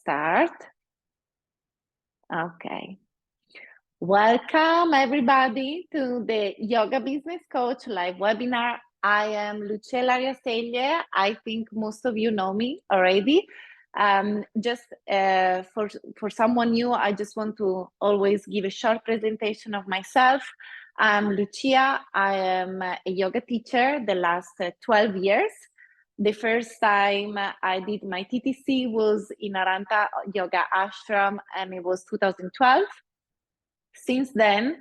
start. Okay. Welcome everybody to the Yoga Business Coach live webinar. I am Lucia Segile. I think most of you know me already. For someone new, I just want to always give a short presentation of myself. I'm Lucia. I am a yoga teacher the last 12 years. The first time I did my TTC was in Aranta Yoga Ashram, and it was 2012. Since then,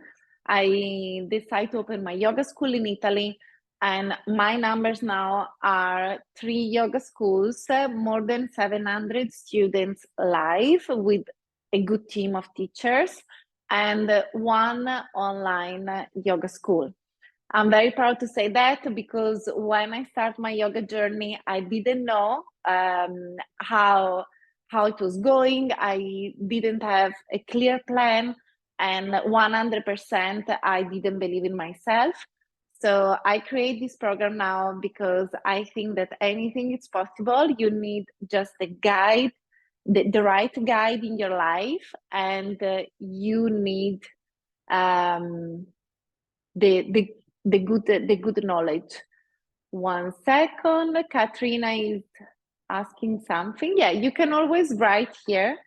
I decided to open my yoga school in Italy, and my numbers now are 3 yoga schools, more than 700 students live with a good team of teachers, and 1 online yoga school. I'm very proud to say that, because when I started my yoga journey, I didn't know how it was going. I didn't have a clear plan, and 100% I didn't believe in myself. So I create this program now because I think that anything is possible. You need just a guide, the right guide in your life, and you need the good knowledge. 1 second, Katrina is asking something. Yeah, you can always write here.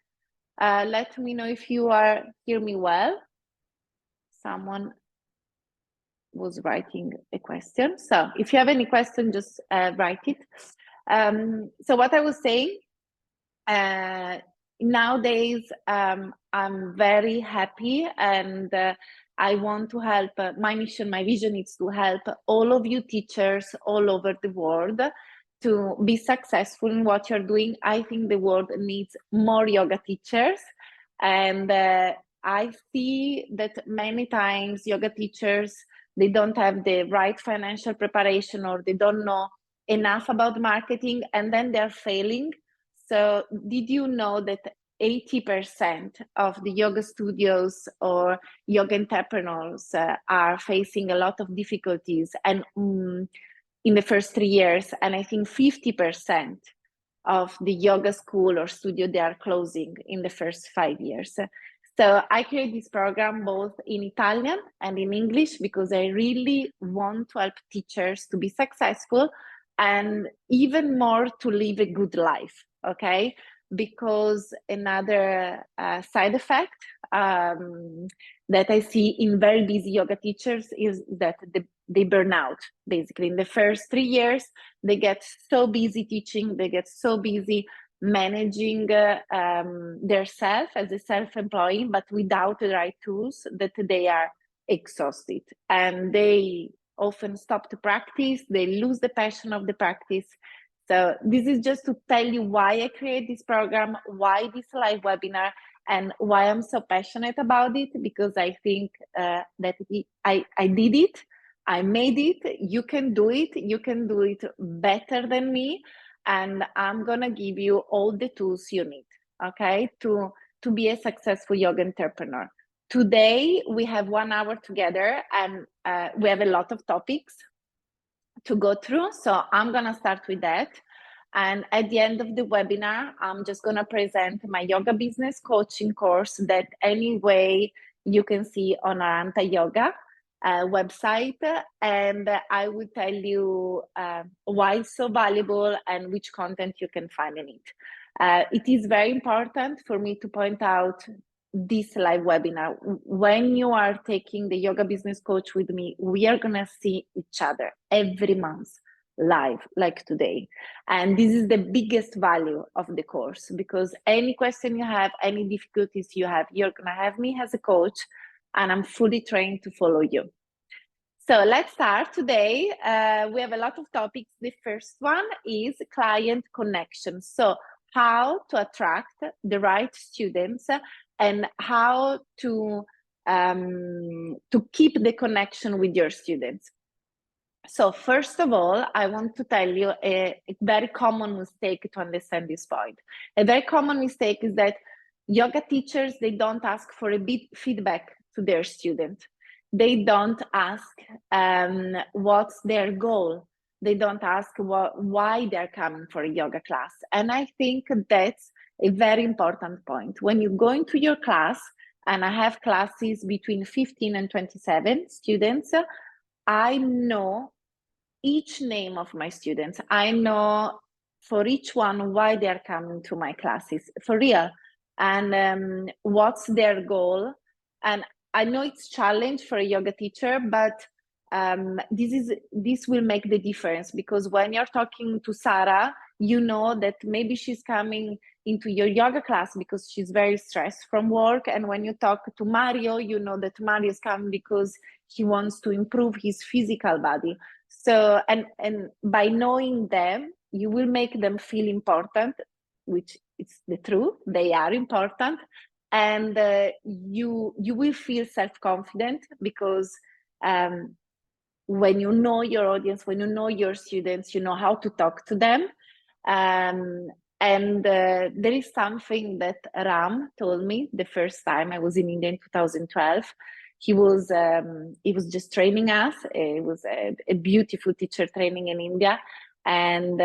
Let me know if you hear me well. Someone was writing a question. So if you have any question, just write it. So what I was saying, nowadays, I'm very happy, and I want to help. My mission, my vision is to help all of you teachers all over the world to be successful in what you're doing. I think the world needs more yoga teachers, and I see that many times yoga teachers, they don't have the right financial preparation, or they don't know enough about marketing, and then they're failing. So did you know that 80% of the yoga studios or yoga entrepreneurs are facing a lot of difficulties and in the first 3 years, and I think 50% of the yoga school or studio, they are closing in the first 5 years. So I create this program both in Italian and in English, because I really want to help teachers to be successful, and even more to live a good life, okay? Because another side effect that I see in very busy yoga teachers is that they burn out. Basically, in the first 3 years, they get so busy teaching, they get so busy managing their self as a self-employed, but without the right tools, that they are exhausted, and they often stop to practice, they lose the passion of the practice. So this is just to tell you why I create this program, why this live webinar, and why I'm so passionate about it, because I think that I did it, I made it, you can do it better than me, and I'm gonna give you all the tools you need, okay, to be a successful yoga entrepreneur. Today, we have 1 hour together, and we have a lot of topics to go through. So I'm gonna start with that. And at the end of the webinar, I'm just gonna present my yoga business coaching course that anyway you can see on Aranta Yoga website. And I will tell you why it's so valuable and which content you can find in it. It is very important for me to point out this live webinar. When you are taking the yoga business coach with me, we are gonna see each other every month live, like today. And this is the biggest value of the course, because any question you have, any difficulties you have, you're gonna have me as a coach, and I'm fully trained to follow you. So let's start today. We have a lot of topics. The first one is client connection. So how to attract the right students, and how to keep the connection with your students. So first of all, I want to tell you a very common mistake to understand this point. A very common mistake is that yoga teachers, they don't ask for a bit feedback to their students. They don't ask what's their goal. They don't ask why they're coming for a yoga class. And I think that's a very important point. When you go into your class, and I have classes between 15 and 27 students, I know each name of my students. I know for each one why they are coming to my classes, for real, and what's their goal. And I know it's challenge for a yoga teacher, but this will make the difference, because when you're talking to Sarah, you know that maybe she's coming into your yoga class because she's very stressed from work. And when you talk to Mario, you know that Mario is coming because he wants to improve his physical body. So, and by knowing them, you will make them feel important, which is the truth. They are important, and you will feel self-confident, because when you know your audience, when you know your students, you know how to talk to them. And there is something that Ram told me the first time I was in India in 2012. He was just training us. It was a beautiful teacher training in India. And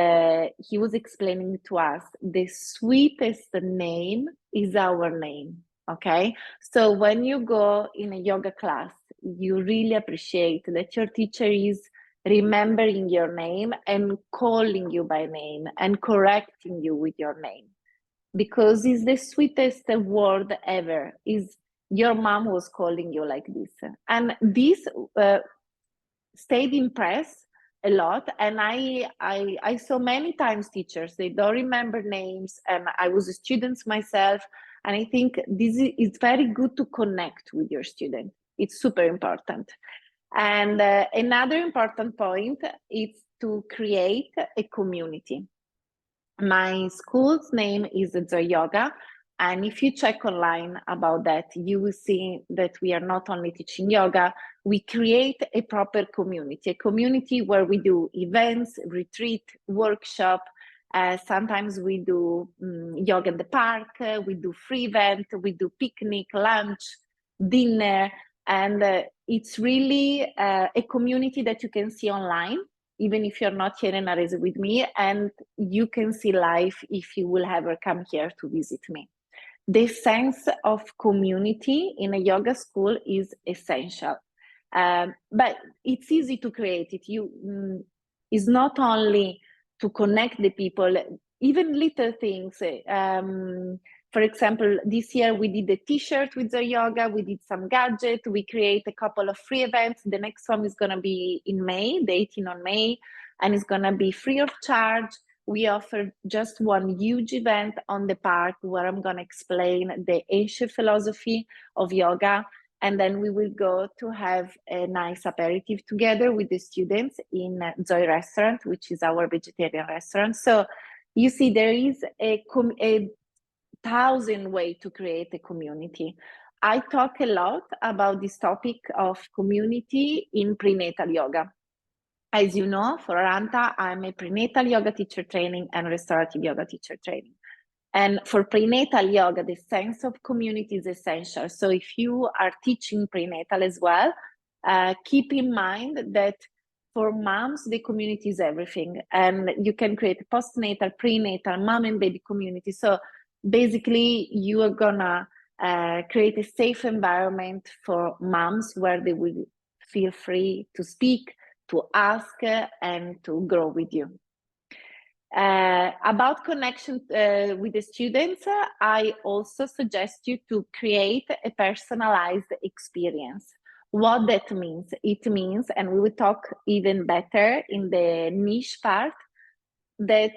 he was explaining to us, the sweetest name is our name. Okay. So when you go in a yoga class, you really appreciate that your teacher is remembering your name and calling you by name and correcting you with your name, because it's the sweetest word ever. Is your mom was calling you like this, and this stayed impressed a lot. And I saw many times teachers, they don't remember names, and I was a student myself, and I think this is very good to connect with your student. It's super important. And another important point is to create a community. My school's name is Joy Yoga. And if you check online about that, you will see that we are not only teaching yoga, we create a proper community, a community where we do events, retreat, workshop. Sometimes we do yoga in the park, we do free event, we do picnic, lunch, dinner. And it's really a community that you can see online, even if you're not here in Arezzo with me, and you can see live if you will ever come here to visit me. The sense of community in a yoga school is essential, but it's easy to create it. It's not only to connect the people, even little things. For example, this year we did a t-shirt with the yoga, we did some gadget, we create a couple of free events. The next one is gonna be in May, the 18th of May, and it's gonna be free of charge. We offer just one huge event on the park where I'm gonna explain the ancient philosophy of yoga. And then we will go to have a nice aperitif together with the students in Zoe Restaurant, which is our vegetarian restaurant. So you see, there is a 1,000 ways to create a community. I talk a lot about this topic of community in prenatal yoga. As you know, for Aranta, I'm a prenatal yoga teacher training and restorative yoga teacher training. And for prenatal yoga, the sense of community is essential. So if you are teaching prenatal as well, keep in mind that for moms, the community is everything. And you can create a postnatal, prenatal, mom and baby community. So basically, you are gonna create a safe environment for moms where they will feel free to speak, to ask, and to grow with you. About connection with the students, I also suggest you to create a personalized experience. What that means? It means, and we will talk even better in the niche part, that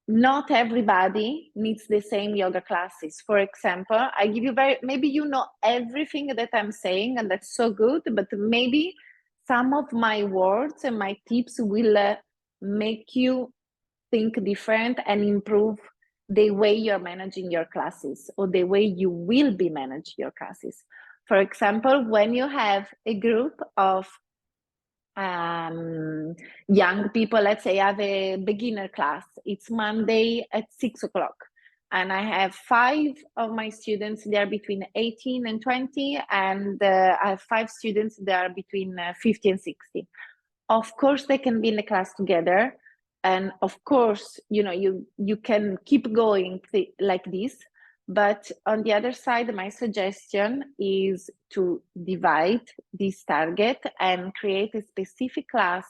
not everybody needs the same yoga classes. For example, I give you maybe you know everything that I'm saying, and that's so good, but maybe some of my words and my tips will make you think different and improve the way you're managing your classes, or the way you will be managing your classes. For example, when you have a group of young people, let's say I have a beginner class, it's Monday at 6 o'clock, and I have 5 of my students, they are between 18 and 20, and I have 5 students that are between 50 and 60. Of course, they can be in the class together, And of course, you can keep going like this, but on the other side, my suggestion is to divide this target and create a specific class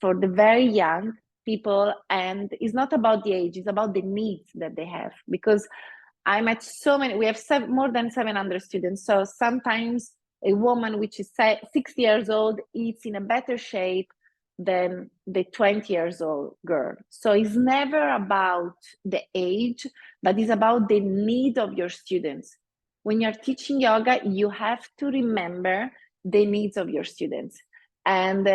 for the very young people. And it's not about the age, it's about the needs that they have. Because I met so many, we have more than 700 students. So sometimes a woman which is 60 years old is in a better shape than the 20 years old girl. So it's never about the age, but it's about the need of your students. When you're teaching yoga, you have to remember the needs of your students, and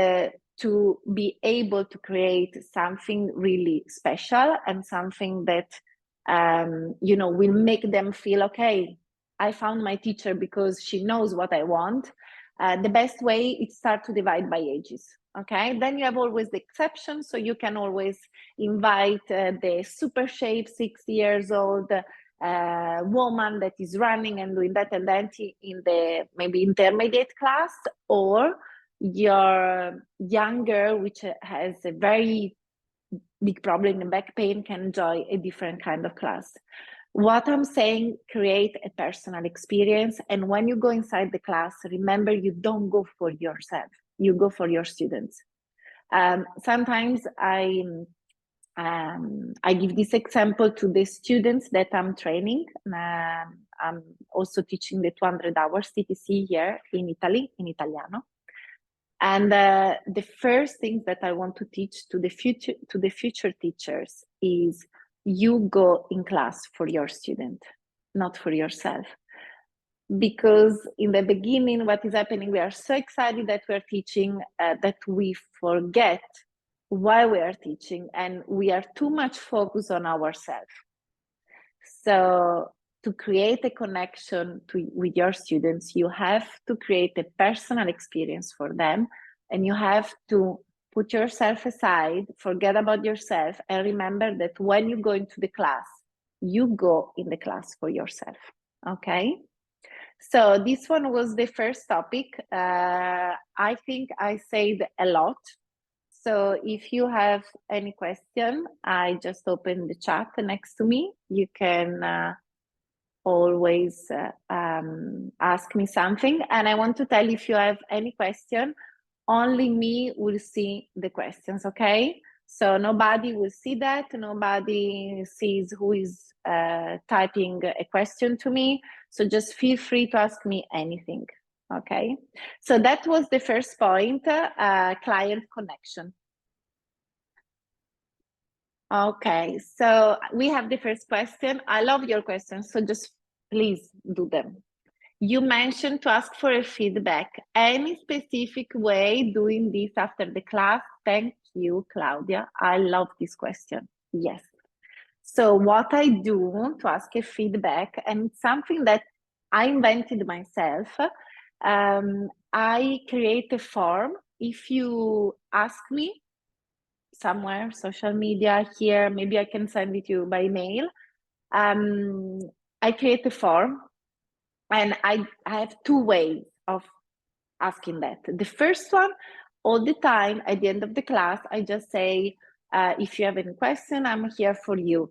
to be able to create something really special and something that will make them feel, okay, I found my teacher because she knows what I want. The best way is start to divide by ages. Okay, then you have always the exception, so you can always invite the super shape 60 years old woman that is running and doing that and that in the maybe intermediate class, or your young girl which has a very big problem in back pain can enjoy a different kind of class. What I'm saying, create a personal experience. And when you go inside the class, remember, you don't go for yourself, you go for your students. Sometimes I give this example to the students that I'm training. I'm also teaching the 200 hours TTC here in Italy, in Italiano. And the first thing that I want to teach to the future teachers is, you go in class for your student, not for yourself. Because in the beginning, what is happening, we are so excited that we're teaching that we forget why we are teaching, and we are too much focused on ourselves. So to create a connection with your students, you have to create a personal experience for them, and you have to put yourself aside, forget about yourself, and remember that when you go into the class, you go in the class for yourself. Okay? So this one was the first topic. I think I said a lot. So if you have any question, I just opened the chat next to me. You can always ask me something. And I want to tell you, if you have any question, only me will see the questions, okay? So nobody will see that. Nobody sees who is typing a question to me. So just feel free to ask me anything, okay? So that was the first point, client connection. Okay, so we have the first question. I love your questions, so just please do them. You mentioned to ask for a feedback. Any specific way doing this after the class? Thank you, Claudia. I love this question. Yes. So what I do to ask a feedback, and it's something that I invented myself, I create a form. If you ask me somewhere, social media, here, maybe I can send it to you by mail. I create a form, and I have two ways of asking that. The first one, all the time at the end of the class, I just say, if you have any question, I'm here for you.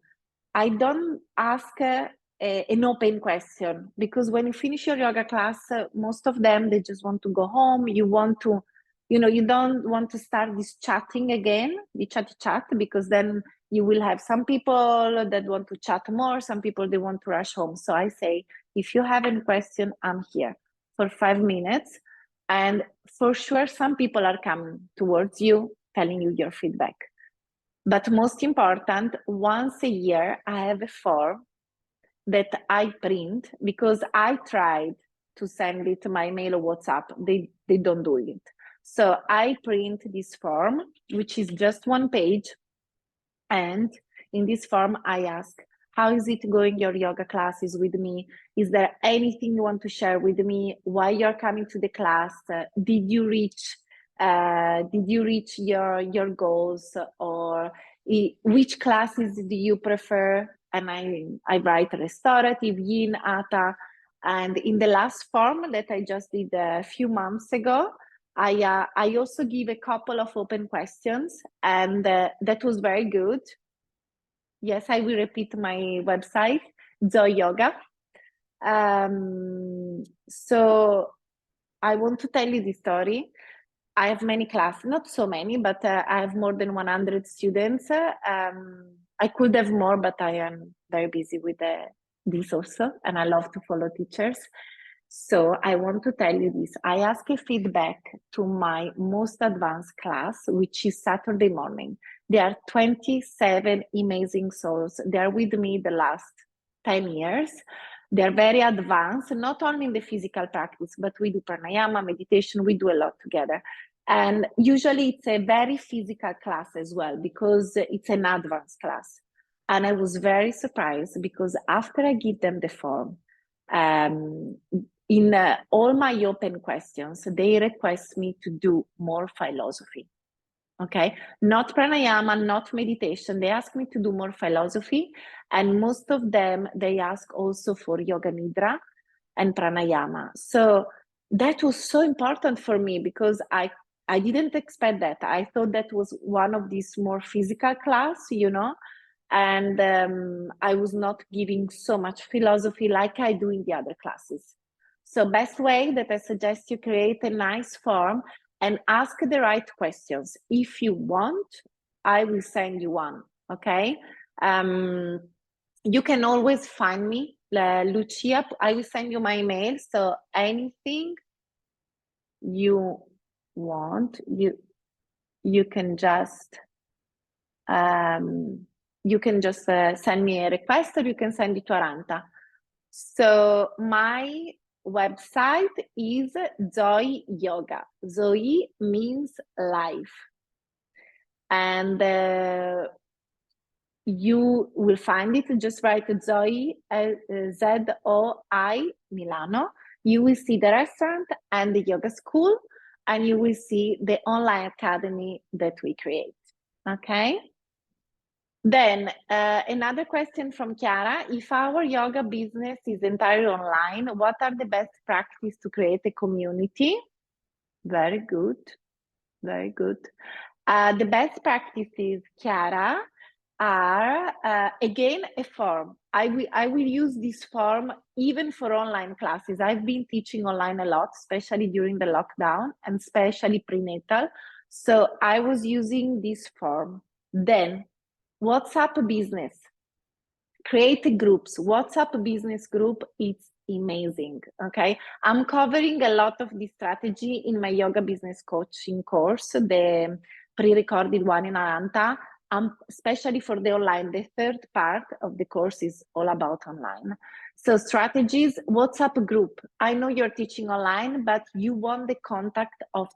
I don't ask an open question, because when you finish your yoga class, most of them, they just want to go home. You don't want to start this chatting again, the chat, because then you will have some people that want to chat more, some people, they want to rush home. So I say, if you have any question, I'm here for 5 minutes. And for sure, some people are coming towards you, telling you your feedback. But most important, once a year, I have a form that I print, because I tried to send it to my mail or WhatsApp. They don't do it. So I print this form, which is just 1 page. And in this form, I ask, how is it going, your yoga classes with me? Is there anything you want to share with me? Why you're coming to the class? Did you reach your goals? Or which classes do you prefer? And I write restorative, yin, hatha. And in the last form that I just did a few months ago, I also give a couple of open questions, and that was very good. Yes, I will repeat my website, Zoe Yoga. So I want to tell you the story. I have many classes, not so many, but I have more than 100 students. I could have more, but I am very busy with this also, and I love to follow teachers. So I want to tell you this. I ask a feedback to my most advanced class, which is Saturday morning. There are 27 amazing souls. They are with me the last 10 years. They're very advanced, not only in the physical practice, but we do pranayama, meditation, we do a lot together. And usually it's a very physical class as well, because it's an advanced class. And I was very surprised because after I give them the form, in all my open questions, they request me to do more philosophy. Okay, not pranayama, not meditation. They ask me to do more philosophy, and most of them, they ask also for yoga nidra and pranayama. So that was so important for me because I didn't expect that. I thought that was one of these more physical class, you know, and I was not giving so much philosophy like I do in the other classes. So best way that I suggest you create a nice form and ask the right questions. If you want, I will send you one, okay? You can always find me, Lucia. I will send you my email. So anything you want, you can just send me a request, or you can send it to Aranta. So my website is Zoe Yoga. Zoe means life. And you will find it, just write Zoe, Z-O-I, Milano. You will see the restaurant and the yoga school, and you will see the online academy that we create, okay? Then another question from Chiara. If our yoga business is entirely online, what are the best practices to create a community? Very good, very good. The best practices, Chiara, are again a form. I will use this form even for online classes. I've been teaching online a lot, especially during the lockdown and especially prenatal. So I was using this form. Then WhatsApp business. Create groups. WhatsApp business group, it's amazing. Okay. I'm covering a lot of this strategy in my yoga business coaching course, the pre-recorded one in Aranta. Especially for the online, the third part of the course is all about online. So strategies, WhatsApp group. I know you're teaching online, but you want the contact of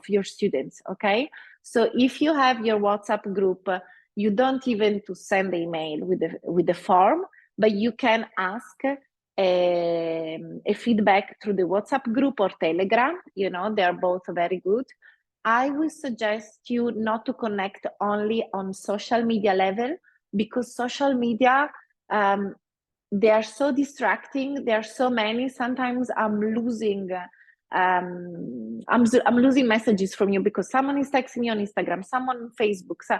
your students. Okay. So if you have your WhatsApp group, you don't even to send the email with the form, but you can ask a feedback through the WhatsApp group or Telegram. You know, they are both very good. I will suggest you not to connect only on social media level, because social media, they are so distracting. There are so many. Sometimes I'm losing messages from you because someone is texting me on Instagram, someone on Facebook. So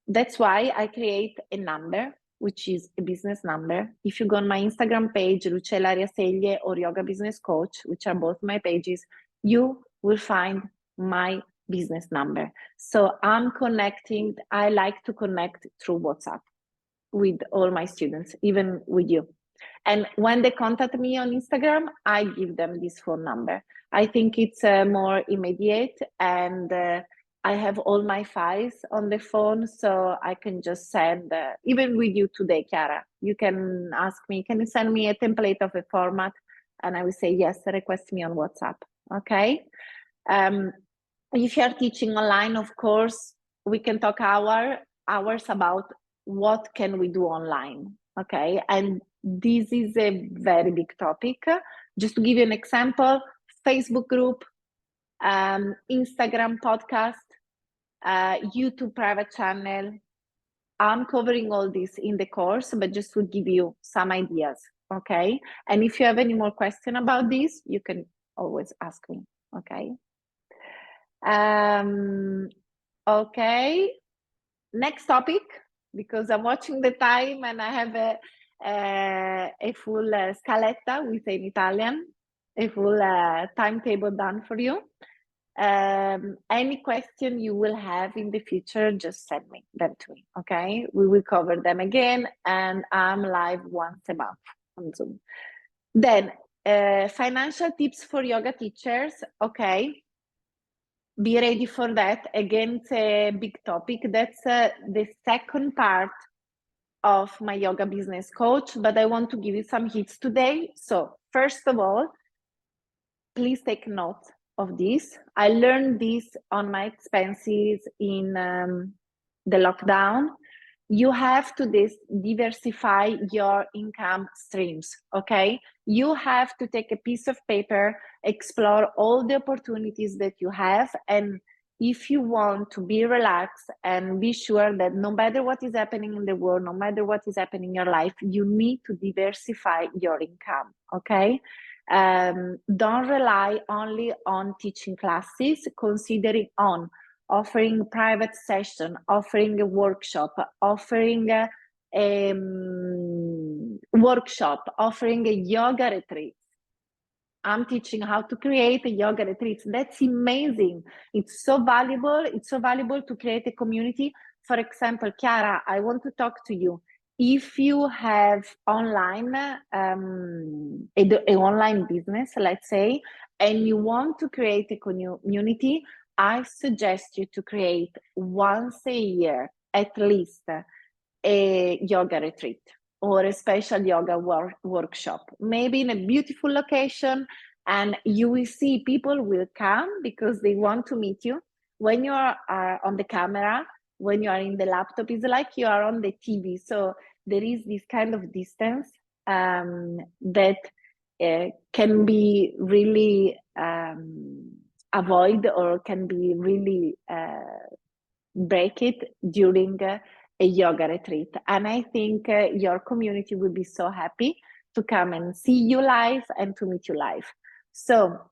that's why I create a number, which is a business number. If you go on my Instagram page, Lucia Segile or Yoga Business Coach, which are both my pages, you will find my business number. So I'm connecting. I like to connect through WhatsApp with all my students, even with you. And when they contact me on Instagram, I give them this phone number. I think it's more immediate, and I have all my files on the phone, so I can just send, even with you today, Chiara, you can ask me, can you send me a template of a format? And I will say, yes, request me on WhatsApp, okay? If you are teaching online, of course, we can talk hours about what can we do online, okay? And this is a very big topic. Just to give you an example, Facebook group, Instagram podcast, YouTube private channel. I'm covering all this in the course, but just to give you some ideas, okay? And if you have any more question about this, you can always ask me, okay? Okay, next topic, because I'm watching the time and I have a full scaletta, we say in Italian, a full timetable done for you. Any question you will have in the future, just send me them to me, okay? We will cover them again, and I'm live once a month on Zoom. Then, financial tips for yoga teachers, okay? Be ready for that. Again, it's a big topic. That's the second part of my yoga business coach, but I want to give you some hits today. So first of all, please take note of this. I learned this on my expenses in the lockdown. You have to diversify your income streams, okay? You have to take a piece of paper, explore all the opportunities that you have, and if you want to be relaxed and be sure that no matter what is happening in the world, no matter what is happening in your life, you need to diversify your income, okay? Don't rely only on teaching classes, considering on offering private session, offering a workshop, offering a workshop, offering a yoga retreat. I'm teaching how to create a yoga retreat. That's amazing. It's so valuable. It's so valuable to create a community. For example, Chiara, I want to talk to you. If you have online, an online business, let's say, and you want to create a community, I suggest you to create once a year, at least, a yoga retreat or a special yoga workshop, maybe in a beautiful location, and you will see people will come because they want to meet you. When you are on the camera, when you are in the laptop, it's like you are on the TV. So there is this kind of distance that can be really avoid, or can be really break it during a yoga retreat. And I think your community will be so happy to come and see you live and to meet you live. So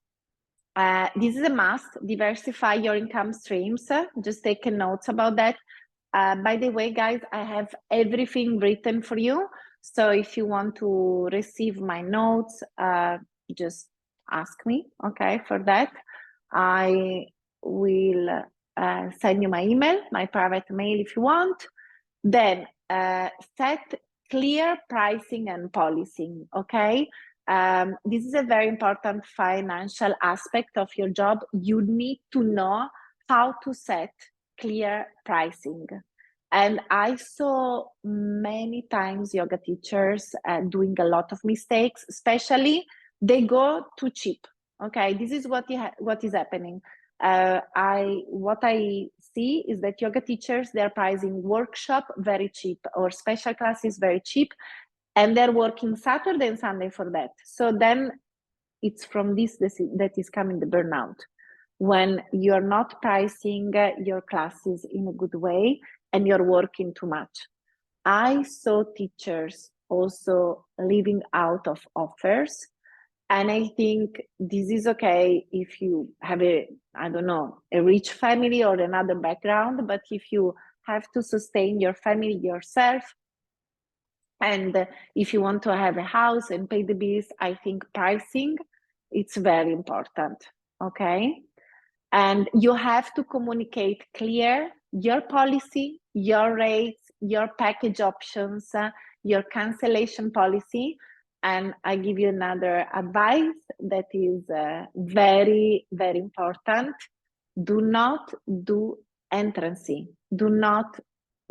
this is a must. Diversify your income streams. Just take a note about that. By the way, guys, I have everything written for you. So if you want to receive my notes, just ask me, okay, for that. I will send you my email, my private mail if you want. Then set clear pricing and policing, okay? This is a very important financial aspect of your job. You need to know how to set clear pricing. And I saw many times yoga teachers doing a lot of mistakes, especially they go too cheap. Okay, this is what is happening. What I see is that yoga teachers, they're pricing workshop very cheap or special classes very cheap, and they're working Saturday and Sunday for that. So then it's from this that is coming the burnout, when you're not pricing your classes in a good way and you're working too much. I saw teachers also living out of offers. And I think this is okay if you have a rich family or another background, but if you have to sustain your family yourself, and if you want to have a house and pay the bills, I think pricing, it's very important, okay? And you have to communicate clear your policy, your rates, your package options, your cancellation policy. And I give you another advice that is very, very important. Do not do entrancy. Do not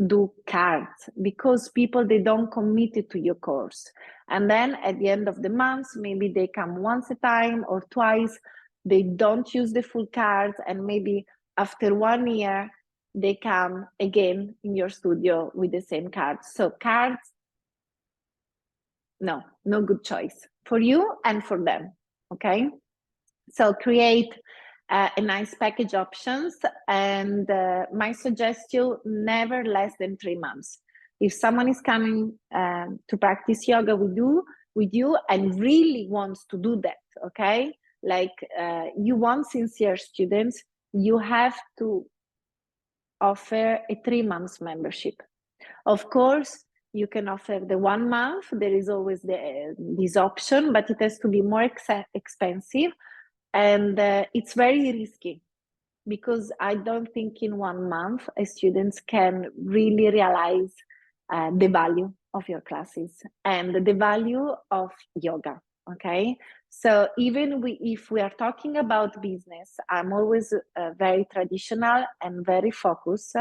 do cards, because people, they don't commit it to your course. And then at the end of the month, maybe they come once a time or twice, they don't use the full cards, and maybe after 1 year, they come again in your studio with the same cards. So cards, no good choice for you and for them, okay? So create a nice package options, and my suggestion, never less than 3 months. If someone is coming to practice yoga with you and really wants to do that, okay, like you want sincere students, you have to offer a 3 months membership. Of course, you can offer the 1 month. There is always this option, but it has to be more expensive, and it's very risky, because I don't think in 1 month students can really realize the value of your classes and the value of yoga. Okay, so even if we are talking about business, I'm always very traditional and very focused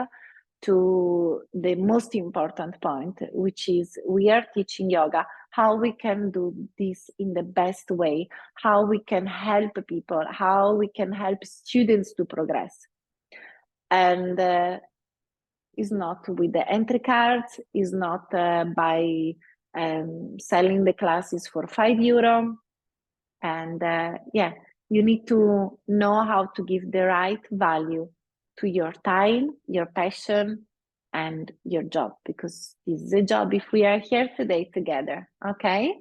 to the most important point, which is we are teaching yoga, how we can do this in the best way, how we can help people, how we can help students to progress. And is not with the entry cards, is not by selling the classes for €5. And yeah, you need to know how to give the right value to your time, your passion, and your job, because this is a job if we are here today together. Okay.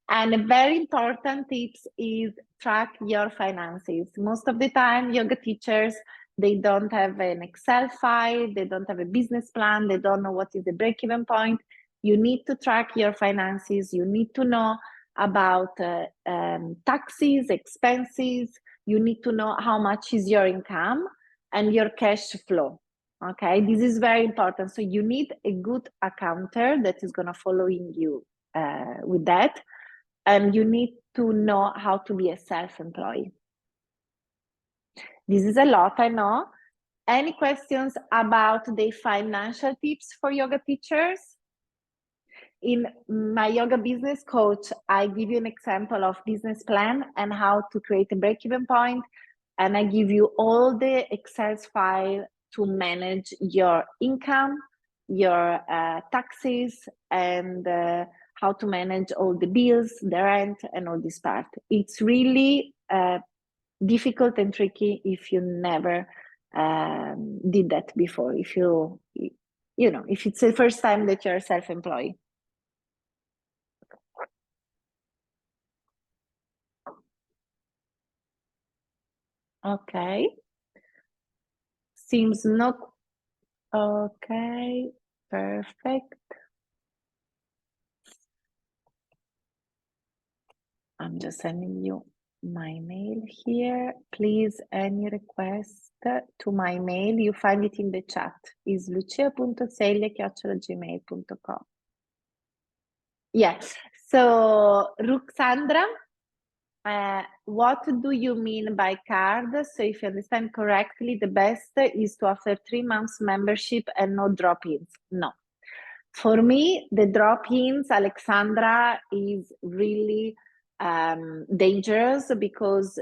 And a very important tips is track your finances. Most of the time, yoga teachers, they don't have an Excel file, they don't have a business plan, they don't know what is the break-even point. You need to track your finances. You need to know about taxes, expenses. You need to know how much is your income and your cash flow. Okay, this is very important. So you need a good accountant that is going to follow you with that. And you need to know how to be a self-employed. This is a lot, I know. Any questions about the financial tips for yoga teachers? In my yoga business coach, I give you an example of business plan and how to create a break-even point. And I give you all the Excel file to manage your income, your taxes, and how to manage all the bills, the rent, and all this part. It's really difficult and tricky if you never did that before. If if it's the first time that you're self-employed. Okay. Seems not okay. Perfect. I'm just sending you my mail here. Please, any request to my mail, you find it in the chat. Is lucia.segile@gmail.com. Yes. So, Ruxandra, what do you mean by card? So, if you understand correctly, the best is to offer 3 months membership and no drop-ins. No. For me, the drop-ins, Alexandra, is really dangerous, because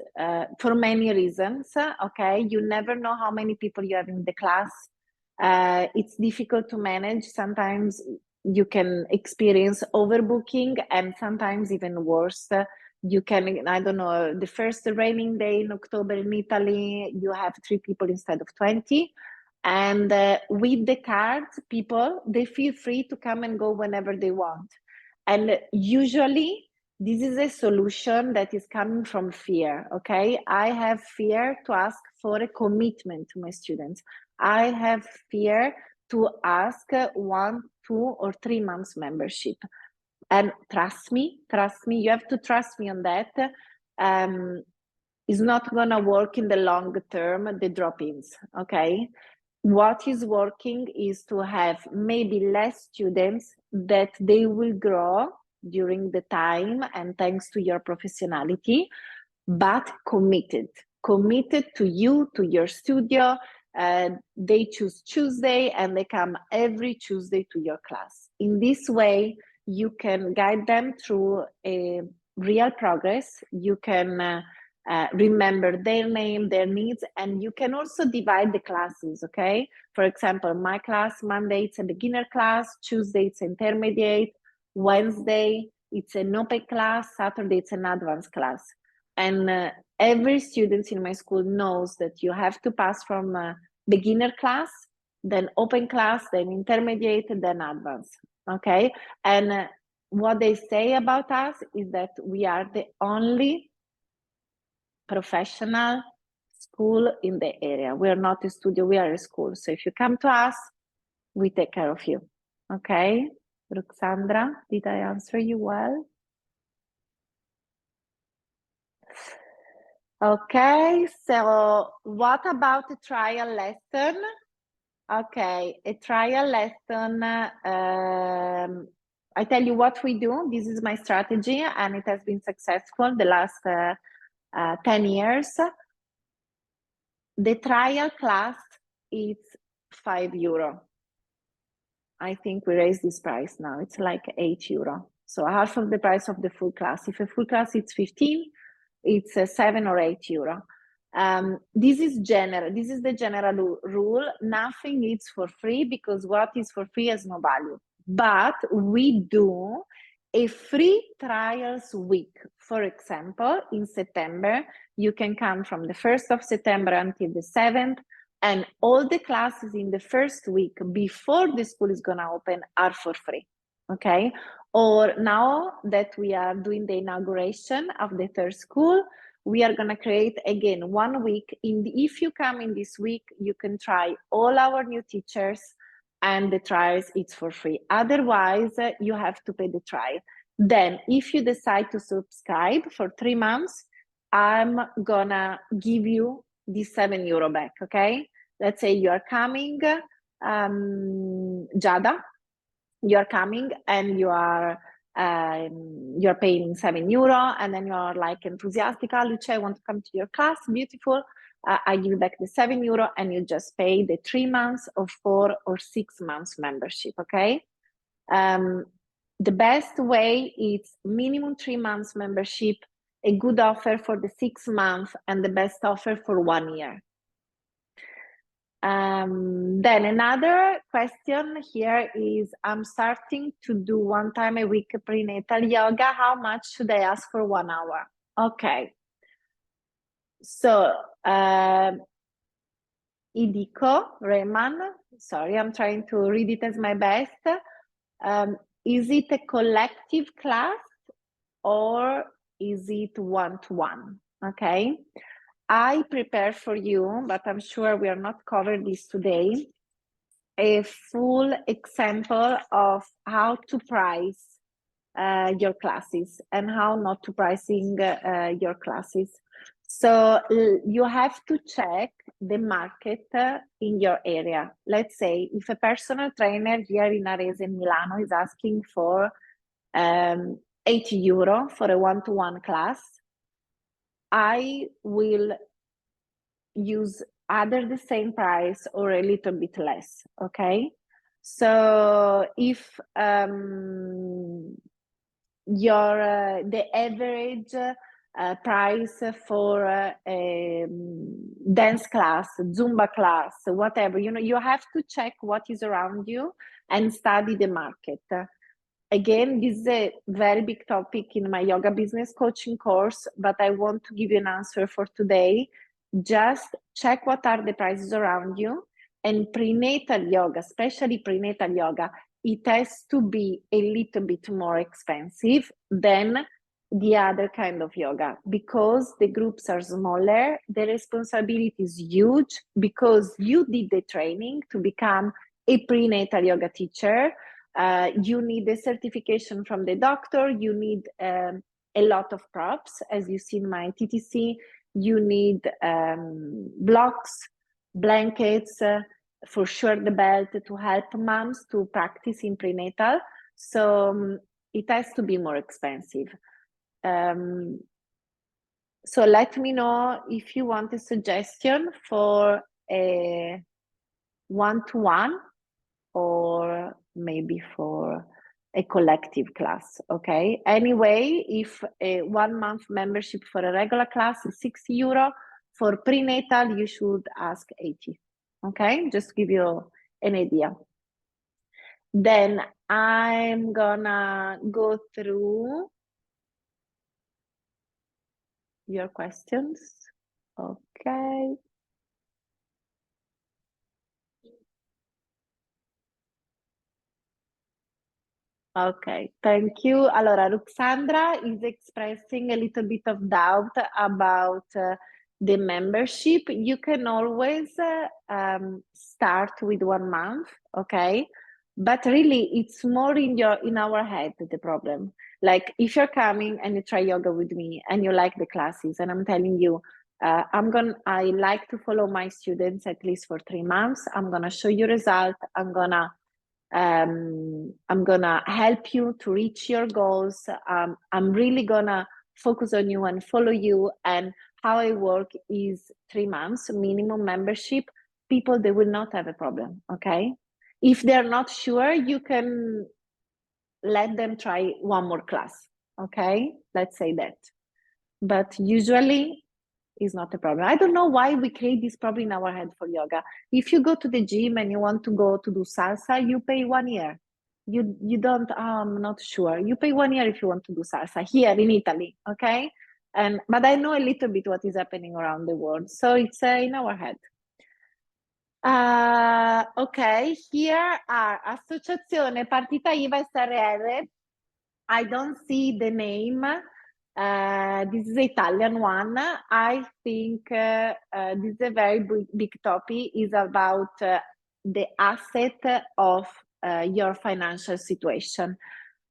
for many reasons. Okay, you never know how many people you have in the class. It's difficult to manage. Sometimes you can experience overbooking, and sometimes even worse. You can, I don't know, the first raining day in October in Italy, you have 3 people instead of 20. And with the cards, people, they feel free to come and go whenever they want. And usually, this is a solution that is coming from fear, okay? I have fear to ask for a commitment to my students. I have fear to ask 1, 2, or 3 months membership. And trust me, you have to trust me on that. It's not gonna work in the long term, the drop-ins, okay? What is working is to have maybe less students, that they will grow during the time and thanks to your professionality, but committed to you, to your studio. They choose Tuesday and they come every Tuesday to your class. In this way, you can guide them through a real progress. You can remember their name, their needs, and you can also divide the classes, okay? For example, my class, Monday, it's a beginner class, Tuesday, it's intermediate, Wednesday, it's an open class, Saturday, it's an advanced class. And every student in my school knows that you have to pass from beginner class, then open class, then intermediate, then advanced, okay? And what they say about us is that we are the only professional school in the area. We are not a studio, we are a school. So if you come to us, we take care of you. Okay, Ruxandra, did I answer you well? Okay, so what about a trial lesson? Okay, a trial lesson. I tell you what we do. This is my strategy, and it has been successful the last 10 years. The trial class is €5. I think we raised this price now. It's like €8. So half of the price of the full class. If a full class is 15, it's €7 or €8. This is general. This is the general rule. Nothing is for free because what is for free has no value. But we do a free trials week. For example, in September, you can come from the 1st of September until the 7th, and all the classes in the first week before the school is going to open are for free. Okay. Or now that we are doing the inauguration of the third school, we are going to create again 1 week. If you come in this week, you can try all our new teachers, and the trials, it's for free. Otherwise, you have to pay the trial. Then if you decide to subscribe for 3 months, I'm gonna give you the €7 back, okay? Let's say you are coming, Giada, you are coming and you're paying €7, and then you're like enthusiastic, oh, Lucia, I want to come to your class, beautiful. I give you back the €7 and you just pay the 3 months or 4 or 6 months membership, okay? The best way is minimum 3 months membership, a good offer for the 6 months, and the best offer for 1 year. Then another question here is, I'm starting to do 1 time a week prenatal yoga. How much should I ask for 1 hour? Okay. So, Idiko, Rayman, sorry, I'm trying to read it as my best. Is it a collective class or is it one-to-one? Okay. I prepare for you, but I'm sure we are not covering this today, a full example of how to price your classes and how not to pricing your classes. So you have to check the market in your area. Let's say if a personal trainer here in Arese in Milano is asking for €80 for a one-to-one class, I will use either the same price or a little bit less, okay? So if the average price for a dance class, Zumba class, whatever, you have to check what is around you and study the market. Again, this is a very big topic in my yoga business coaching course, but I want to give you an answer for today. Just check what are the prices around you, and prenatal yoga, especially prenatal yoga, it has to be a little bit more expensive than the other kind of yoga because the groups are smaller, the responsibility is huge because you did the training to become a prenatal yoga teacher. You need a certification from the doctor, you need a lot of props, as you see in my TTC, you need blocks, blankets, for sure the belt to help moms to practice in prenatal. So it has to be more expensive. So let me know if you want a suggestion for a one-to-one or maybe for a collective class, okay? Anyway, if a 1 month membership for a regular class is €60, for prenatal, you should ask 80, okay? Just to give you an idea. Then I'm gonna go through your questions, okay? Okay, thank you. Allora, Ruxandra is expressing a little bit of doubt about the membership, you can always start with 1 month, okay? But really, it's more in our head, the problem. Like if you're coming and you try yoga with me and you like the classes, and I'm telling you, I like to follow my students at least for 3 months. I'm gonna show you result. I'm gonna help you to reach your goals. I'm really gonna focus on you and follow you. And how I work is 3 months minimum membership. People, they will not have a problem, okay? If they're not sure, you can let them try one more class, okay? Let's say that. But usually is not a problem. I don't know why we create this problem in our head for yoga. If you go to the gym and you want to go to do salsa, you pay 1 year. You don't, I'm not sure. You pay 1 year if you want to do salsa here in Italy, okay? But I know a little bit what is happening around the world. So it's in our head. Okay, here are Associazione Partita IVA SRL. I don't see the name. This is the Italian one. I think this is a very big topic. Is about the asset of your financial situation.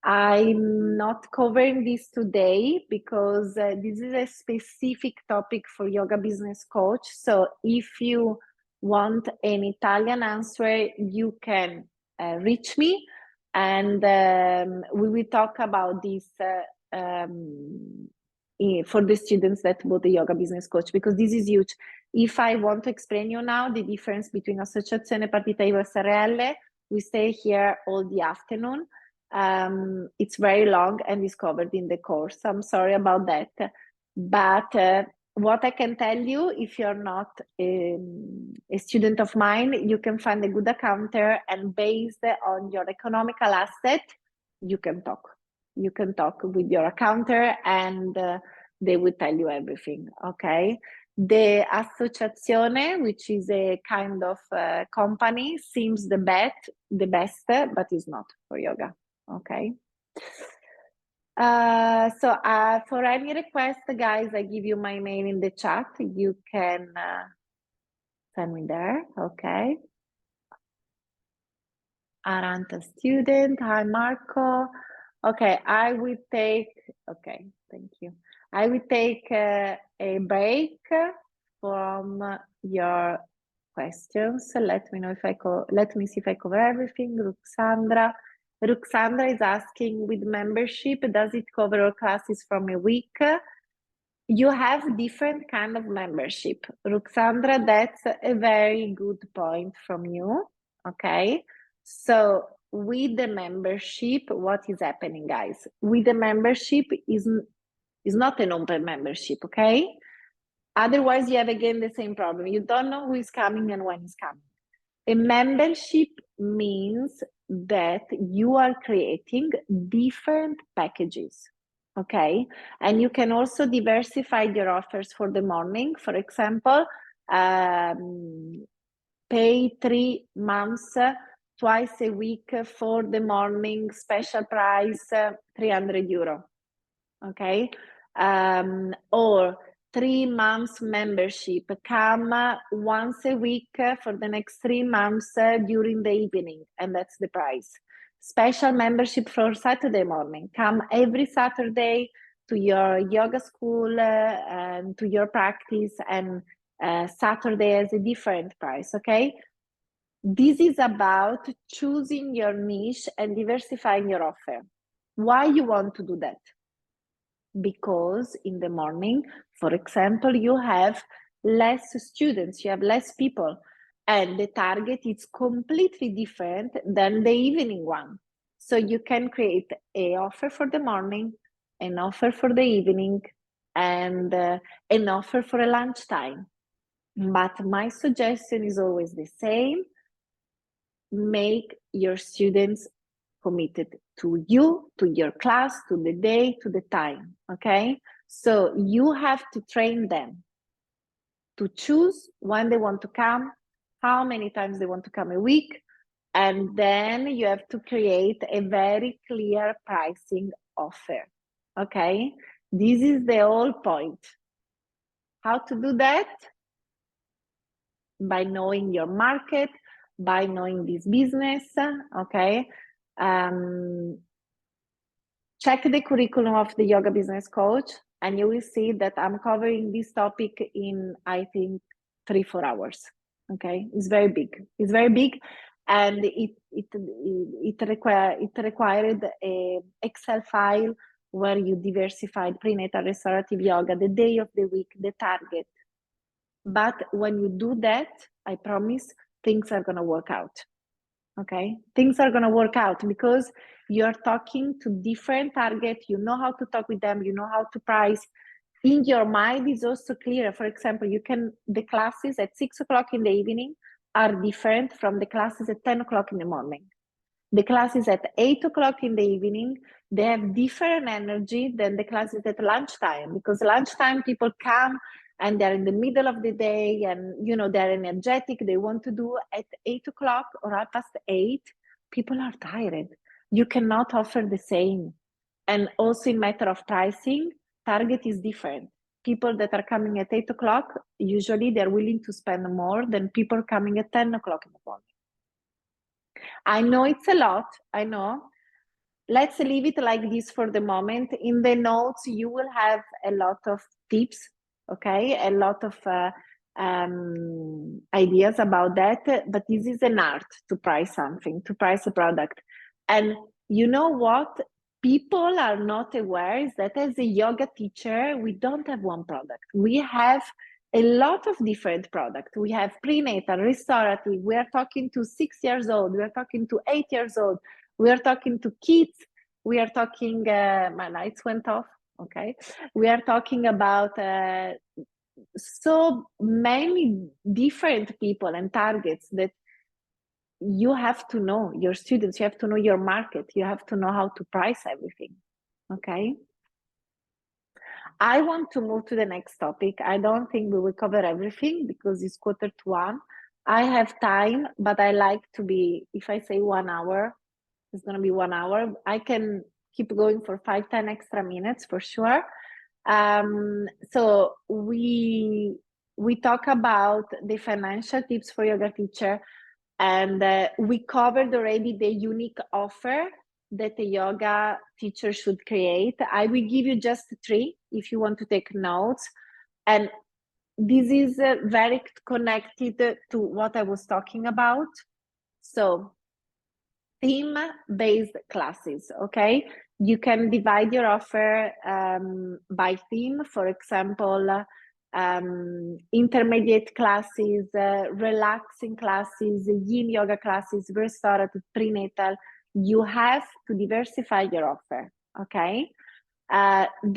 I'm not covering this today because this is a specific topic for yoga business coach. So if you want an Italian answer, you can reach me, and we will talk about this for the students that bought the yoga business coach, because this is huge. If I want to explain you now the difference between Associazione Partita IVA SRL, we stay here all the afternoon. It's very long and is covered in the course. I'm sorry about that. But what I can tell you, if you're not a student of mine, you can find a good accountant, and based on your economical asset, you can talk. You can talk with your accountant, and they will tell you everything, okay? The associazione, which is a kind of company, seems the best, but is not for yoga, okay? So for any request, guys, I give you my mail in the chat. You can send me there, okay? Aranta student, hi Marco. Okay, I will take, okay, thank you. I will take a break from your questions. Let me know if let me see if I cover everything. Ruxandra is asking, with membership, does it cover all classes from a week? You have different kind of membership. Ruxandra, that's a very good point from you, okay? So with the membership, what is happening, guys? With the membership is not an open membership, okay? Otherwise, you have again the same problem. You don't know who is coming and when is coming. A membership means that you are creating different packages, okay? And you can also diversify your offers for the morning. For example, pay 3 months, twice a week for the morning, special price, 300 euro, okay? Or 3 months membership, come once a week for the next 3 months during the evening, and that's the price. Special membership for Saturday morning, come every Saturday to your yoga school and to your practice, and Saturday has a different price, okay? This is about choosing your niche and diversifying your offer. Why you want to do that? Because in the morning, for example, you have less students, you have less people, and the target is completely different than the evening one. So you can create an offer for the morning, an offer for the evening, and an offer for a lunchtime. But my suggestion is always the same. Make your students committed to you, to your class, to the day, to the time, okay? So you have to train them to choose when they want to come, how many times they want to come a week, and then you have to create a very clear pricing offer, okay? This is the whole point. How to do that? By knowing your market, by knowing this business, okay? Check the curriculum of the yoga business coach, and you will see that I'm covering this topic in, I think, 3-4 hours. Okay, it's very big. It's very big, and it required a Excel file where you diversified prenatal restorative yoga, the day of the week, the target. But when you do that, I promise things are gonna work out. Okay, things are gonna work out because you're talking to different targets. You know how to talk with them. You know how to price. In your mind is also clear. For example, the classes at 6 o'clock in the evening are different from the classes at 10 o'clock in the morning. The classes at 8 o'clock in the evening, they have different energy than the classes at lunchtime, because lunchtime people come and they're in the middle of the day and they're energetic, they want to do. At 8 o'clock or 8:30, people are tired. You cannot offer the same. And also in matter of pricing, target is different. People that are coming at 8 o'clock, usually they're willing to spend more than people coming at 10 o'clock in the morning. I know it's a lot, I know. Let's leave it like this for the moment. In the notes, you will have a lot of tips, okay? A lot of ideas about that, but this is an art to price something, to price a product. And you know what? People are not aware is that as a yoga teacher, we don't have one product. We have a lot of different products. We have prenatal, restorative. We are talking to 6 years old. We are talking to 8 years old. We are talking to kids. We are talking, my lights went off, okay. We are talking about so many different people and targets that you have to know your students, you have to know your market, you have to know how to price everything, okay. I want to move to the next topic. I don't think we will cover everything because it's 1:45. I have time, but I like to be, if I say 1 hour, it's going to be 1 hour. I can keep going for 5-10 extra minutes for sure. So we talk about the financial tips for yoga teacher, and we covered already the unique offer that a yoga teacher should create. I will give you just 3 if you want to take notes. And this is very connected to what I was talking about. So theme-based classes, okay? You can divide your offer by theme, for example, intermediate classes, relaxing classes, yin yoga classes, restorative, prenatal. You have to diversify your offer, okay?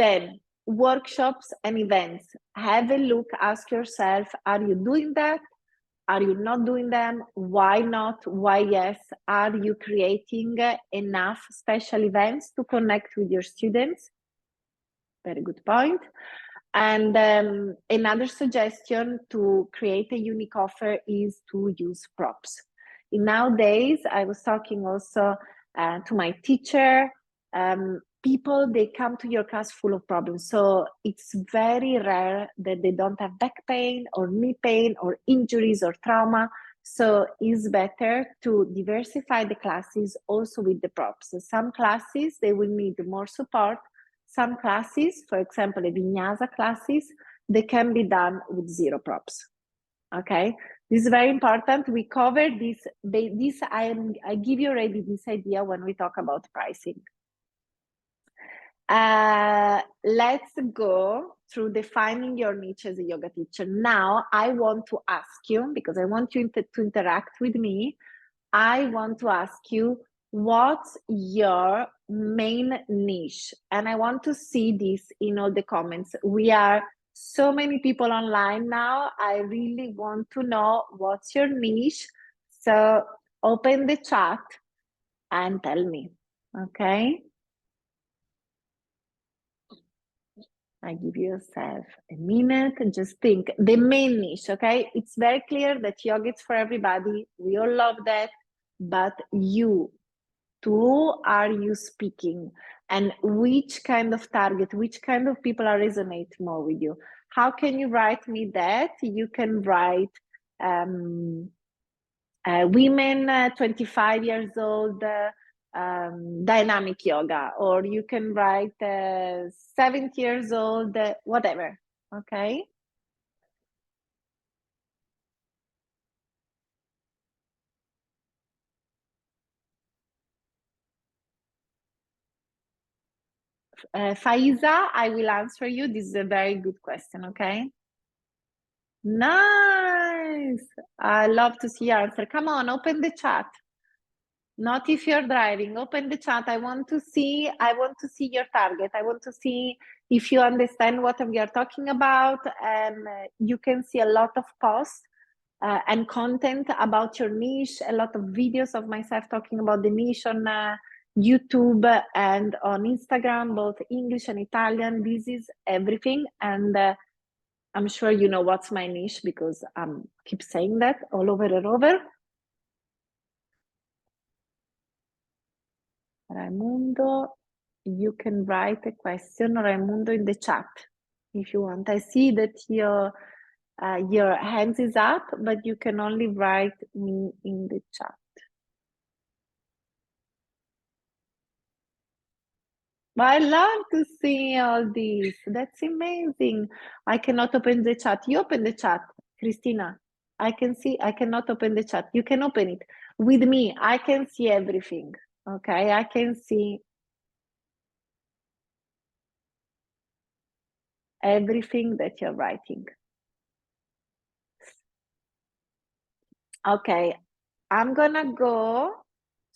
Then workshops and events. Have a look, ask yourself, are you doing that? Are you not doing them? Why not? Why yes? Are you creating enough special events to connect with your students? Very good point. And another suggestion to create a unique offer is to use props. Nowadays, I was talking also to my teacher, people, they come to your class full of problems. So it's very rare that they don't have back pain or knee pain or injuries or trauma. So it's better to diversify the classes also with the props. So some classes, they will need more support. Some classes, for example, the vinyasa classes, they can be done with 0 props. Okay, this is very important. We cover this. I give you already this idea when we talk about pricing. Let's go through defining your niche as a yoga teacher. Now, I want to ask you, because I want you to interact with me, I want to ask you, what's your main niche? And I want to see this in all the comments. We are so many people online now. I really want to know what's your niche. So open the chat and tell me, okay? I give yourself a minute and just think. The main niche, okay? It's very clear that yoga is for everybody. We all love that. But you, to who are you speaking? and which kind of target, which kind of people are resonate more with you. How can you write me that? You can write women 25 years old, dynamic yoga, or you can write 70 years old, whatever. Okay. Faiza, I will answer you. This is a very good question. Okay. Nice. I love to see your answer. Come on, open the chat. Not if you're driving. Open the chat. I want to see your target. I want to see if you understand what we are talking about. And you can see a lot of posts and content about your niche, a lot of videos of myself talking about the niche on YouTube and on Instagram, both English and Italian. This is everything. And I'm sure you know what's my niche because I keep saying that all over and over. Raimundo, you can write a question, Raimundo, in the chat if you want. I see that your hands is up, but you can only write me in the chat. I love to see all this. That's amazing. I cannot open the chat. You open the chat, Christina. I can see. I cannot open the chat. You can open it with me. I can see everything. Okay, I can see everything that you're writing. Okay, I'm gonna go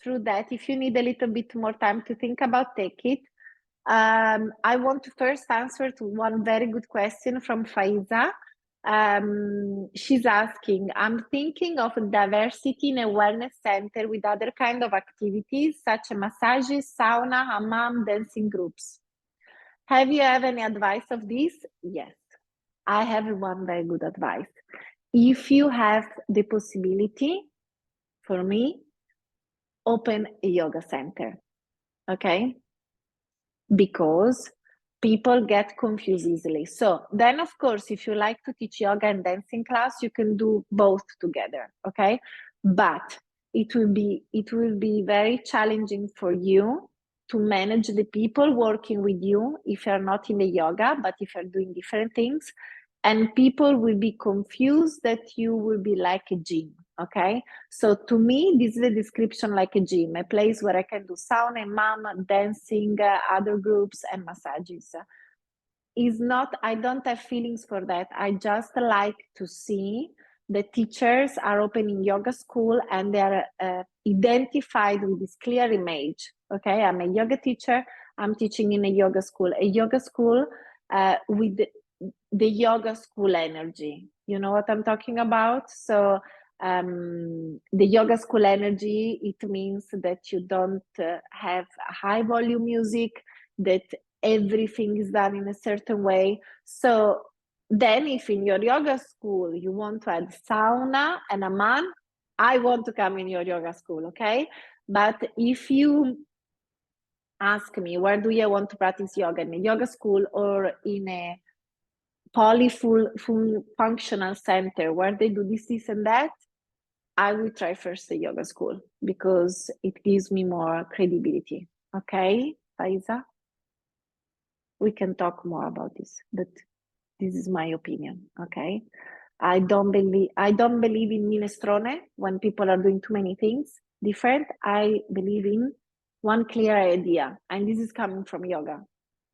through that. If you need a little bit more time to think about, take it. I want to first answer to one very good question from Faiza. She's asking, I'm thinking of diversity in a wellness center with other kind of activities such as massages, sauna, hammam, dancing groups. Have you any advice of this? Yes, I have one very good advice. If you have the possibility, for me, open a yoga center, okay? Because people get confused easily. So then, of course, if you like to teach yoga and dancing class, you can do both together, okay? But it will be very challenging for you to manage the people working with you if you're not in the yoga, but if you're doing different things. And people will be confused that you will be like a gym, okay? So to me, this is a description like a gym, a place where I can do sauna, mom, dancing, other groups, and massages. Is not, I don't have feelings for that. I just like to see the teachers are opening yoga school and they are identified with this clear image. Okay, I'm a yoga teacher. I'm teaching in a yoga school. A yoga school with the yoga school energy. You know what I'm talking about? So the yoga school energy, it means that you don't have high volume music, that everything is done in a certain way. So then if in your yoga school you want to add sauna and a man, I want to come in your yoga school, okay? But if you ask me, where do you want to practice yoga, in a yoga school or in a full functional center where they do this and that, I will try first the yoga school because it gives me more credibility. Okay, Faiza? We can talk more about this, but this is my opinion. Okay. I don't believe in minestrone when people are doing too many things different. I believe in one clear idea, and this is coming from yoga.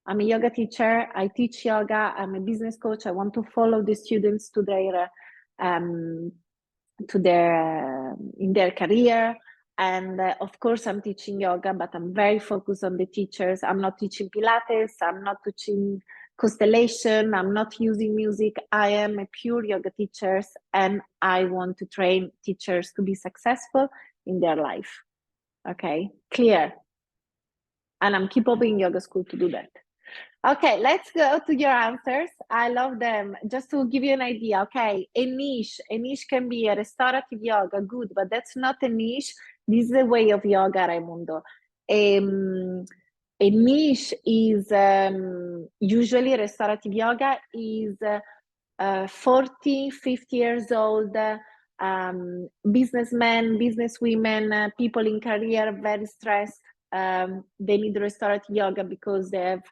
I'm a yoga teacher. I teach yoga. I'm a business coach. I want to follow the students to their in their career. And of course, I'm teaching yoga, but I'm very focused on the teachers. I'm not teaching Pilates. I'm not teaching constellation. I'm not using music. I am a pure yoga teacher, and I want to train teachers to be successful in their life. Okay, clear. And I'm keep opening yoga school to do that. Okay, let's go to your answers. I love them. Just to give you an idea, okay, a niche can be a restorative yoga, good, but that's not a niche. This is a way of yoga, Raimundo. a niche is usually restorative yoga is 40, 50 years old, businessmen, businesswomen, people in career, very stressed. They need restorative yoga because they have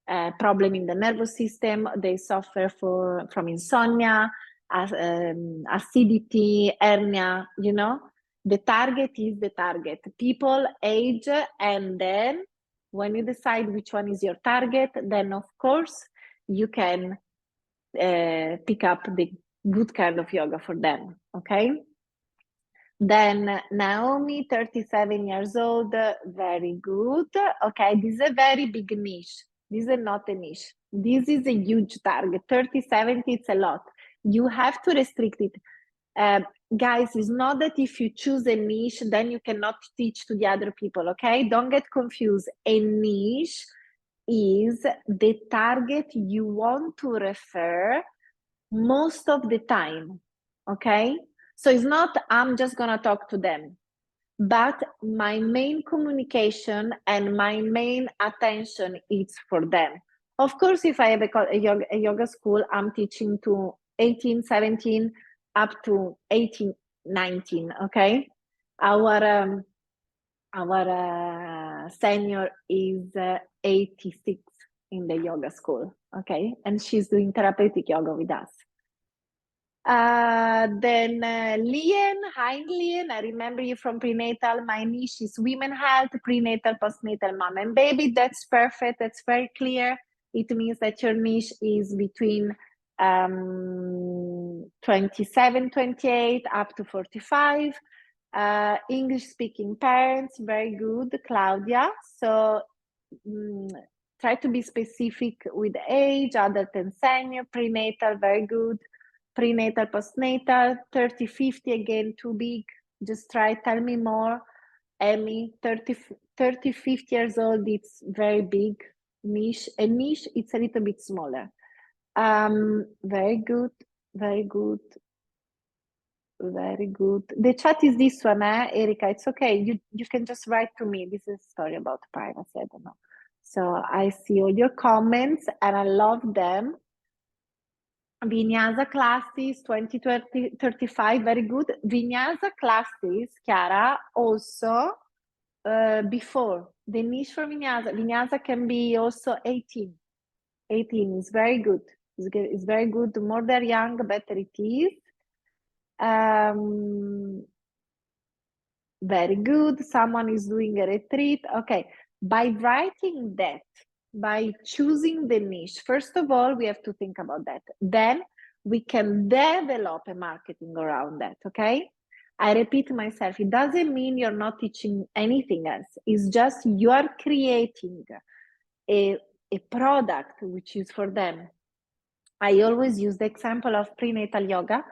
a problem in the nervous system. They suffer from insomnia, acidity, hernia, you know. The target is the target. People age, and then when you decide which one is your target, then of course you can pick up the good kind of yoga for them, okay? Then Naomi, 37 years old, very good. Okay, this is a very big niche. This is not a niche. This is a huge target. 30, 70, it's a lot. You have to restrict it. Guys, it's not that if you choose a niche, then you cannot teach to the other people, okay? Don't get confused. A niche is the target you want to refer most of the time, okay? So it's not I'm just gonna talk to them, but my main communication and my main attention is for them. Of course, if I have a yoga school, I'm teaching to 18, 17, up to 18, 19, okay? Our senior is 86 in the yoga school, okay? And she's doing therapeutic yoga with us. Then Lian, hi Lian, I remember you from prenatal. My niche is women health, prenatal, postnatal, mom and baby. That's perfect. That's very clear. It means that your niche is between 27, 28 up to 45. English speaking parents, very good, Claudia. So try to be specific with age, adult and senior, prenatal, very good. Prenatal, postnatal, 30, 50, again, too big. Just try, tell me more. Emmy, 30, 50 years old, it's very big. Niche, a niche, it's a little bit smaller. Very good, very good, very good. The chat is this one, Erika, it's okay. You can just write to me. This is a story about privacy, I don't know. So I see all your comments and I love them. Vinyasa classes 20, 35, very good. Vinyasa classes, Chiara, also before. The niche for Vinyasa can be also 18. 18 is very good. It's very good. The more they're young, better it is. Very good. Someone is doing a retreat. Okay. By writing that, by choosing the niche, first of all, we have to think about that. Then we can develop a marketing around that, okay? I repeat myself, it doesn't mean you're not teaching anything else. It's just you are creating a product which is for them. I always use the example of prenatal yoga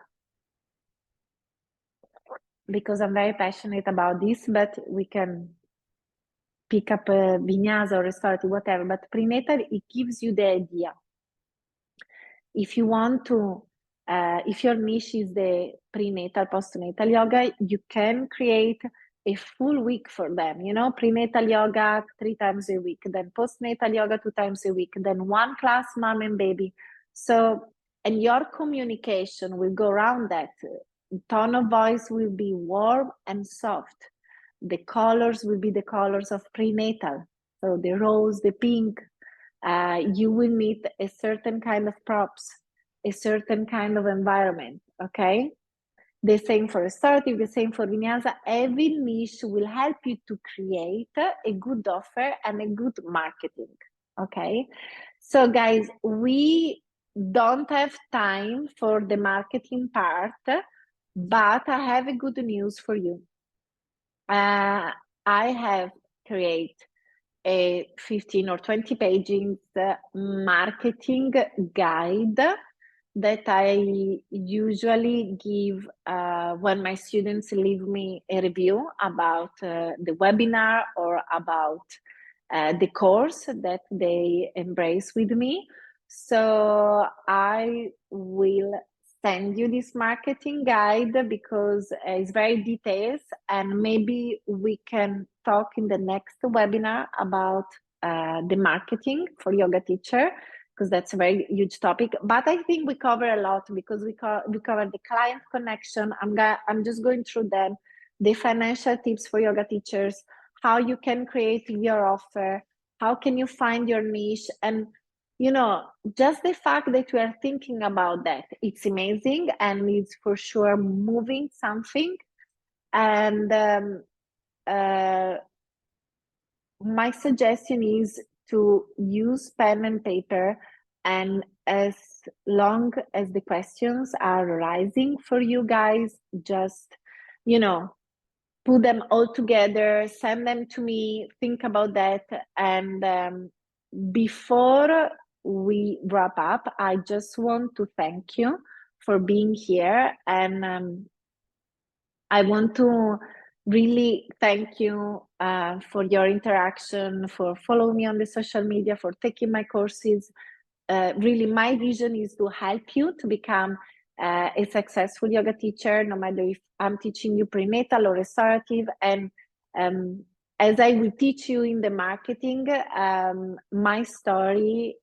because I'm very passionate about this, but we can pick up a vinyasa or restorative, whatever, but prenatal, it gives you the idea. If you want to, if your niche is the prenatal, postnatal yoga, you can create a full week for them, you know, prenatal yoga 3 times a week, then postnatal yoga 2 times a week, then one class, mom and baby. So, and your communication will go around that. Tone of voice will be warm and soft. The colors will be the colors of prenatal. So the rose, the pink, you will need a certain kind of props, a certain kind of environment, okay? The same for restorative, the same for vinyasa. Every niche will help you to create a good offer and a good marketing, okay? So guys, we don't have time for the marketing part, but I have a good news for you. I have created a 15 or 20 pages marketing guide that I usually give when my students leave me a review about the webinar or about the course that they embrace with me. So I will send you this marketing guide because it's very detailed, and maybe we can talk in the next webinar about the marketing for yoga teacher, because that's a very huge topic. But I think we cover a lot, because we cover the client connection. I'm just going through them, the financial tips for yoga teachers, how you can create your offer, how can you find your niche, and just the fact that we are thinking about that, it's amazing, and it's for sure moving something. And my suggestion is to use pen and paper, and as long as the questions are arising for you guys, just put them all together, send them to me, think about that. And before we wrap up, I just want to thank you for being here, and I want to really thank you for your interaction, for following me on the social media, for taking my courses. Really, my vision is to help you to become a successful yoga teacher, no matter if I'm teaching you prenatal or restorative. And as I will teach you in the marketing, my story,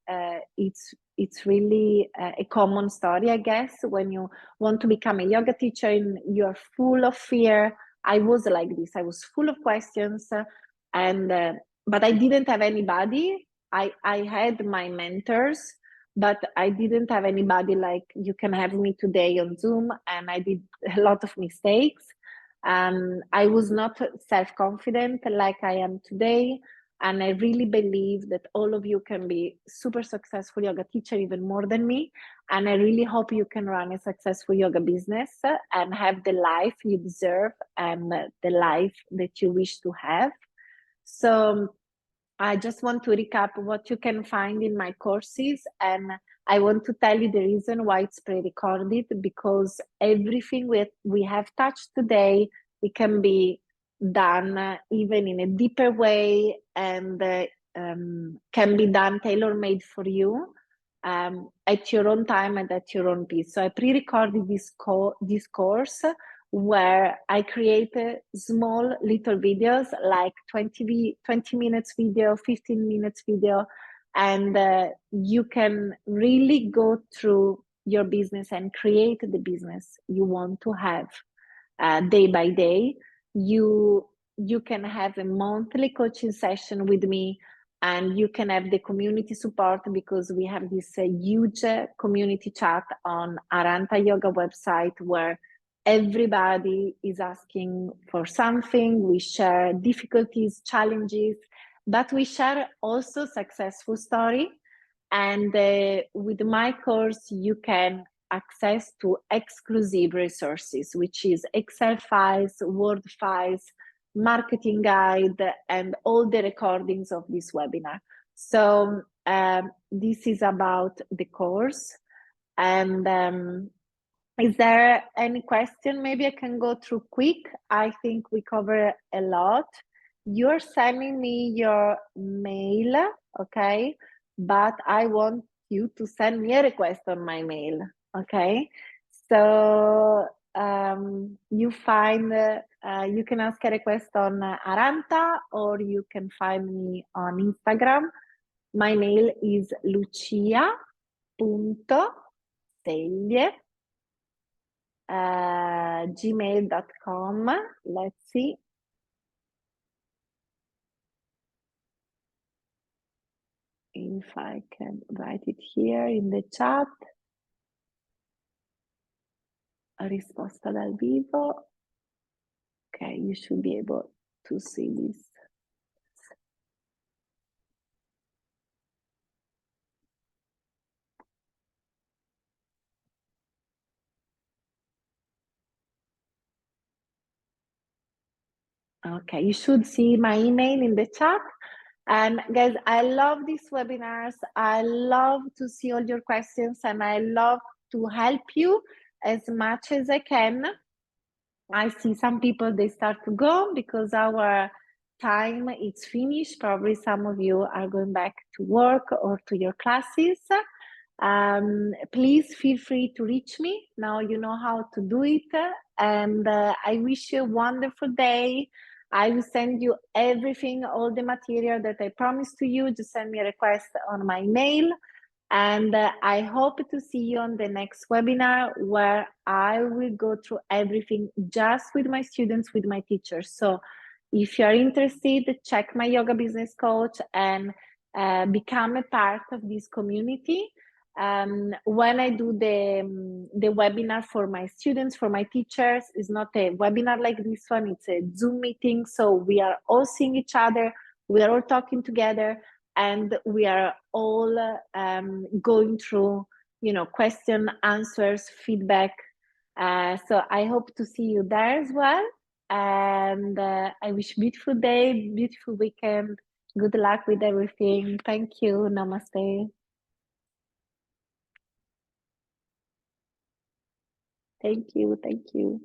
it's really a common story, I guess. When you want to become a yoga teacher and you're full of fear, I was like this. I was full of questions, and but I didn't have anybody. I had my mentors, but I didn't have anybody like you can have me today on Zoom, and I did a lot of mistakes. I was not self-confident like I am today, and I really believe that all of you can be super successful yoga teacher, even more than me. And I really hope you can run a successful yoga business and have the life you deserve and the life that you wish to have. So I just want to recap what you can find in my courses, and I want to tell you the reason why it's pre-recorded, because everything we have touched today, it can be done even in a deeper way, and can be done tailor-made for you at your own time and at your own pace. So I pre-recorded this course where I create small little videos, like 20 minutes video, 15 minutes video, and you can really go through your business and create the business you want to have day by day. You can have a monthly coaching session with me, and you can have the community support, because we have this huge community chat on Aranta Yoga website where everybody is asking for something. We share difficulties, challenges, but we share also successful story. And with my course, you can access to exclusive resources, which is Excel files, Word files, marketing guide, and all the recordings of this webinar. So this is about the course. And is there any question? Maybe I can go through quick. I think we cover a lot. You're sending me your mail, okay? But I want you to send me a request on my mail, okay? So you can ask a request on Aranta, or you can find me on Instagram. My mail is lucia.segile gmail.com. Let's see. If I can write it here in the chat. Risposta dal vivo. Okay, you should be able to see this. Okay, you should see my email in the chat. And guys, I love these webinars. I love to see all your questions, and I love to help you as much as I can. I see some people, they start to go because our time is finished. Probably some of you are going back to work or to your classes. Please feel free to reach me. Now you know how to do it. And I wish you a wonderful day. I will send you everything, all the material that I promised to you. Just send me a request on my mail. And I hope to see you on the next webinar where I will go through everything just with my students, with my teachers. So if you're interested, check my yoga business coach and become a part of this community. When I do the webinar for my students, for my teachers, it's not a webinar like this one, it's a Zoom meeting. So we are all seeing each other, we are all talking together, and we are all going through, question, answers, feedback. So I hope to see you there as well. And I wish beautiful day, beautiful weekend. Good luck with everything. Thank you. Namaste. Thank you. Thank you.